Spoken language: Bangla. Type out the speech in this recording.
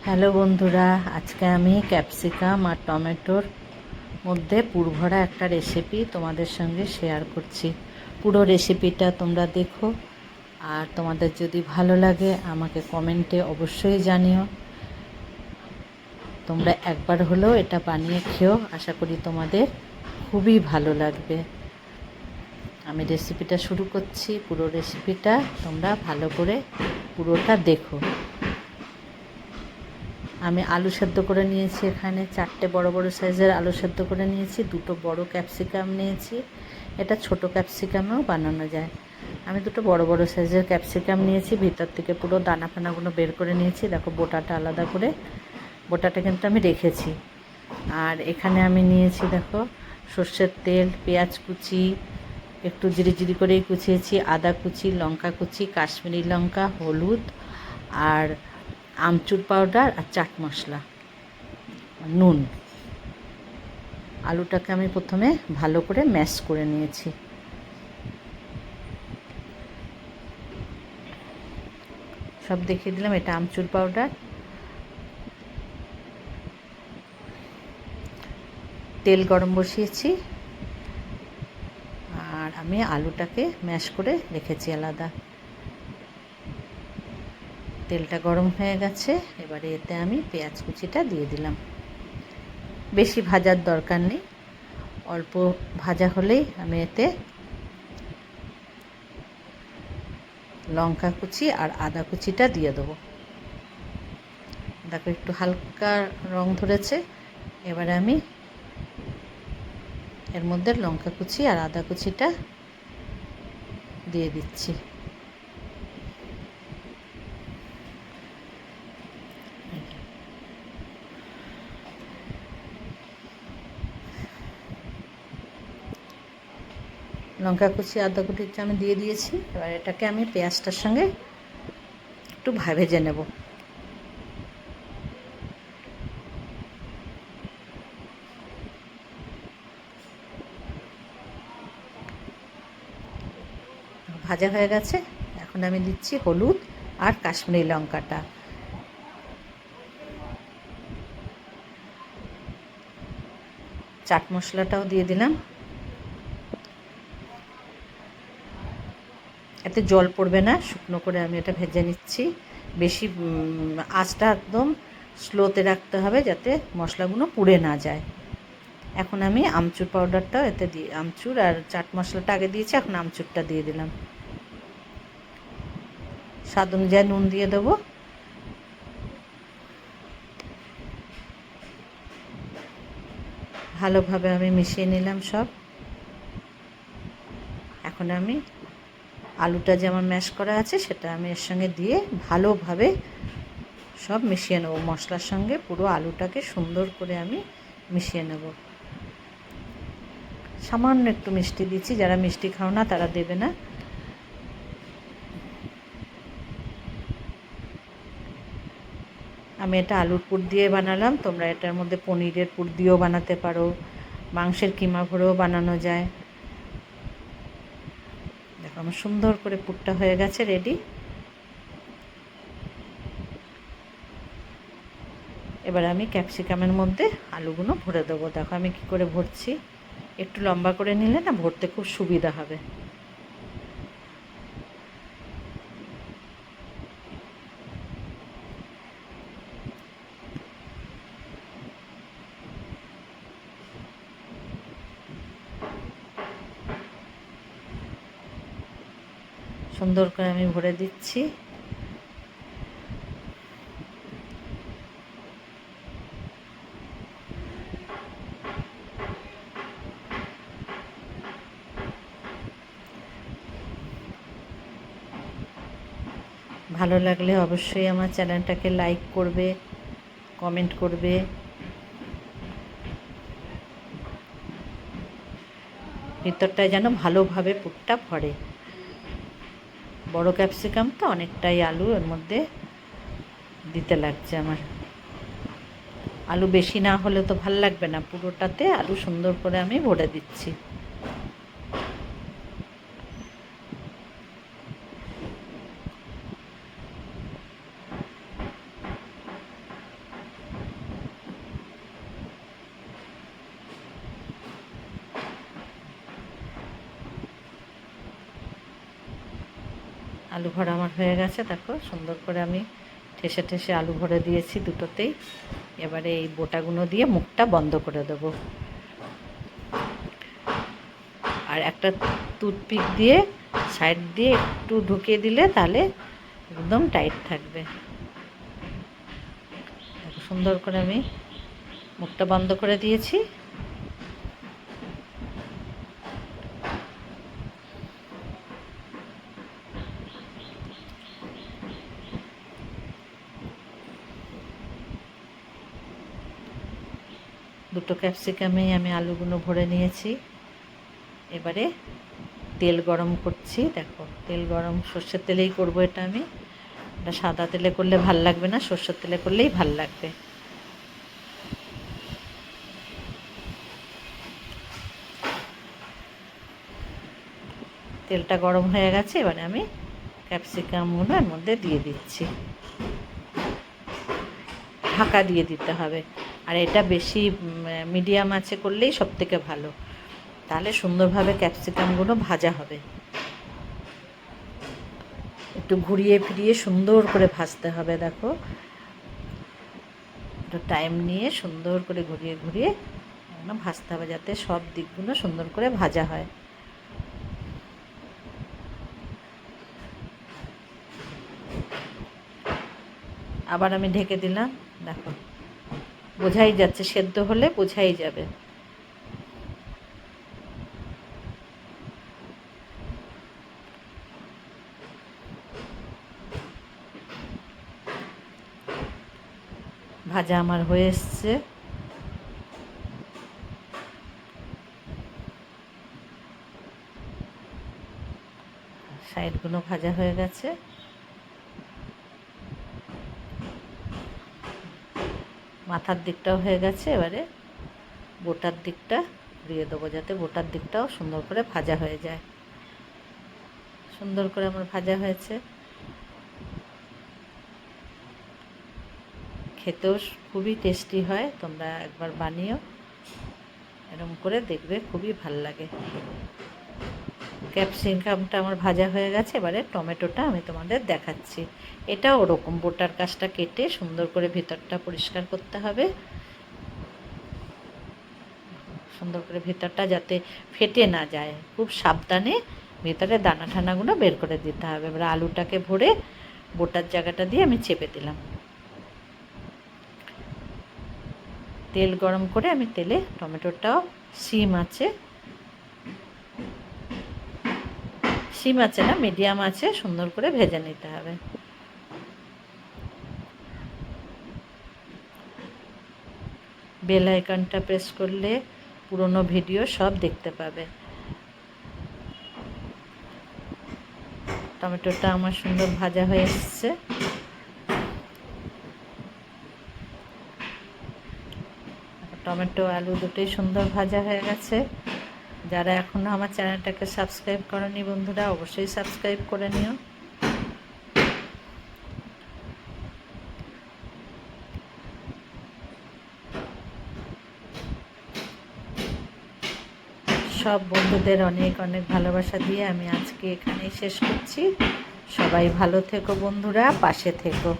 হ্যালো বন্ধুরা, আজকে আমি ক্যাপসিকাম আর টমেটোর মধ্যে পুরভরা একটা রেসিপি তোমাদের সঙ্গে শেয়ার করছি। পুরো রেসিপিটা তোমরা দেখো, আর তোমাদের যদি ভালো লাগে আমাকে কমেন্টে অবশ্যই জানিও। তোমরা একবার হলেও এটা বানিয়ে খেও, আশা করি তোমাদের খুবই ভালো লাগবে। আমি রেসিপিটা শুরু করছি। পুরো রেসিপিটা তোমরা ভালো করে পুরোটা দেখো। আমি আলু সেদ্ধ করে নিয়েছি, এখানে 4টে বড় বড় সাইজের আলু সেদ্ধ করে নিয়েছি, 2টো বড় ক্যাপসিকাম নিয়েছি। এটা ছোট ক্যাপসিকামেও বানানো যায়। আমি 2টো বড় বড় সাইজের ক্যাপসিকাম নিয়েছি, ভিতর থেকে পুরো দানা ফানাগুলো বের করে নিয়েছি। দেখো বোটাটা আলাদা করে, বোটাটা কিন্তু আমি রেখেছি। আর এখানে আমি নিয়েছি দেখো সর্ষের তেল, পেঁয়াজ কুচি, একটু জিরি করেই কুচিয়েছি, আদা কুচি, লঙ্কা কুচি, কাশ্মীরি লঙ্কা, হলুদ আর আমচুর পাউডার আর চাট মশলা, নুন। আলুটাকে আমি প্রথমে ভালো করে ম্যাশ করে নিয়েছি। সব দেখিয়ে দিলাম। এটা আমচুর পাউডার। তেল গরম বসিয়েছি, আর আমি আলুটাকে ম্যাশ করে রেখেছি আলাদা। তেলটা গরম হয়ে গেছে, এবারে এতে আমি পেঁয়াজ কুচিটা দিয়ে দিলাম। বেশি ভাজার দরকার নেই, অল্প ভাজা হলেই আমি এতে লঙ্কা কুচি আর আদা কুচিটা দিয়ে দেবো। দেখো একটু হালকা রং ধরেছে, এবারে আমি এর মধ্যে লঙ্কা কুচি আর আদা কুচিটা দিয়ে দিচ্ছি। লঙ্কা কুচি আদা কুচিটা আমি দিয়ে দিয়েছি। এবার এটাকে আমি পেঁয়াজটার সঙ্গে একটু ভেজে নেব। ভাজা হয়ে গেছে, এখন আমি দিচ্ছি হলুদ আর কাশ্মীরি লঙ্কাটা। চাট মশলাটাও দিয়ে দিলাম। এতে জল পড়বে না, শুকনো করে আমি এটা ভেজে নিচ্ছি। বেশি আঁচটা একদম স্লোতে রাখতে হবে, যাতে মশলাগুলো পুড়ে না যায়। এখন আমি আমচুর পাউডারটাও এতে দিয়ে, আমচুর আর চাট মশলাটা আগে দিয়েছি, এখন আমচুরটা দিয়ে দিলাম। স্বাদ অনুযায়ী নুন দিয়ে দেবো। ভালোভাবে আমি মিশিয়ে নিলাম সব। এখন আমি আলুটা যে আমার ম্যাশ করা আছে সেটা আমি এর সঙ্গে দিয়ে ভালোভাবে সব মিশিয়ে নেব। মশলার সঙ্গে পুরো আলুটাকে সুন্দর করে আমি মিশিয়ে নেব। সামান্য একটু মিষ্টি দিচ্ছি, যারা মিষ্টি খাও না তারা দেবে না। আমি এটা আলুর পুর দিয়ে বানালাম, তোমরা এটার মধ্যে পনিরের পুর দিয়েও বানাতে পারো, মাংসের কিমা ভরেও বানানো যায়। দেখো আমার সুন্দর করে পুরটা হয়ে গেছে, রেডি। এবার আমি ক্যাপসিকামের মধ্যে আলুগুলো ভরে দেবো। দেখো আমি কী করে ভরছি। একটু লম্বা করে নিলে না ভরতে খুব সুবিধা হবে। সুন্দর করে আমি ভরে দিচ্ছি। ভালো লাগলে অবশ্যই আমার চ্যানেলটাকে লাইক করবে, কমেন্ট করবে। ভিতরটায় যেন ভালোভাবে পুরটা ভরে। বড় ক্যাপসিকাম তো অনেকটাই আলু এর মধ্যে দিতে লাগছে আমার। আলু বেশি না হলে তো ভাল লাগবে না, পুরোটাতে আলু সুন্দর করে আমি ভরে দিচ্ছি। আলু ভরা আমার হয়ে গেছে, দেখো সুন্দর করে আমি ঠেসে ঠেসে আলু ভরে দিয়েছি দুটোতেই। এবারে এই বোটাগুলো দিয়ে মুখটা বন্ধ করে দেবো, আর একটা টুথপিক দিয়ে সাইড দিয়ে একটু ঢুকিয়ে দিলে তাহলে একদম টাইট থাকবে। সুন্দর করে আমি মুখটা বন্ধ করে দিয়েছি। দুটো ক্যাপসিকামেই আমি আলুগুলো ভরে নিয়েছি। এবারে তেল গরম করছি, দেখো তেল গরম সর্ষের তেলেই করব এটা। আমি এটা সাদা তেলে করলে ভাল লাগবে না, সর্ষের তেলে করলেই ভাল লাগবে। তেলটা গরম হয়ে গেছে, এবারে আমি ক্যাপসিকামগুলো এর মধ্যে দিয়ে দিচ্ছি। ঢাকা দিয়ে দিতে হবে, আর এটা বেশি মিডিয়াম আঁচে করলেই সবথেকে ভালো, তাহলে সুন্দরভাবে ক্যাপসিকামগুলো ভাজা হবে। একটু ঘুরিয়ে ফিরিয়ে সুন্দর করে ভাজতে হবে, দেখো একটু টাইম নিয়ে সুন্দর করে ঘুরিয়ে ঘুরিয়ে ভাজতে হবে, যাতে সব দিকগুলো সুন্দর করে ভাজা হয়। আবার আমি ঢেকে দিলাম, দেখো বোঝাই যাচ্ছে, সেদ্ধ হলে বোঝাই যাবে। ভাজা আমার হয়ে এসছে। সাইডগুলো ভাজা হয়ে গেছে। মাথার দিকটাও হয়ে গেছে। এবারে বোটার দিকটা দিয়ে দেবো, যাতে বোটার দিকটাও সুন্দর করে ভাজা হয়ে যায়। সুন্দর করে আমার ভাজা হয়েছে। খেতেও খুবই টেস্টি হয়, তোমরা একবার বানিও, এরকম করে দেখবে, খুবই ভাল লাগে। ক্যাপসিকামটা আমার ভাজা হয়ে গেছে। এবারে টমেটোটা আমি তোমাদের দেখাচ্ছি। এটা ওরকম বোটার কাছটা কেটে সুন্দর করে ভেতরটা পরিষ্কার করতে হবে, সুন্দর করে ভেতরটা যাতে ফেটে না যায়, খুব সাবধানে ভেতরে দানা ঠানাগুলো বের করে দিতে হবে। এবার আলুটাকে ভরে বোটার জায়গাটা দিয়ে আমি চেপে দিলাম। তেল গরম করে আমি তেলে টমেটোটাও সিম আছে না, মিডিয়াম আছে, সুন্দর করে ভেজে নিতে হবে। বেল আইকনটা প্রেস করলে পুরনো ভিডিও সব দেখতে পাবে। টমেটোটা আমার সুন্দর ভাজা হয়ে এসছে। টমেটো আলু দুটোই সুন্দর ভাজা হয়ে গেছে। যারা এখনও আমার চ্যানেলটাকে সাবস্ক্রাইব করনি বন্ধুরা, অবশ্যই সাবস্ক্রাইব করে নিও। সব বন্ধুদের অনেক অনেক ভালোবাসা দিয়ে আমি আজকে এখানেই শেষ করছি। সবাই ভালো থেকো বন্ধুরা, পাশে থেকো।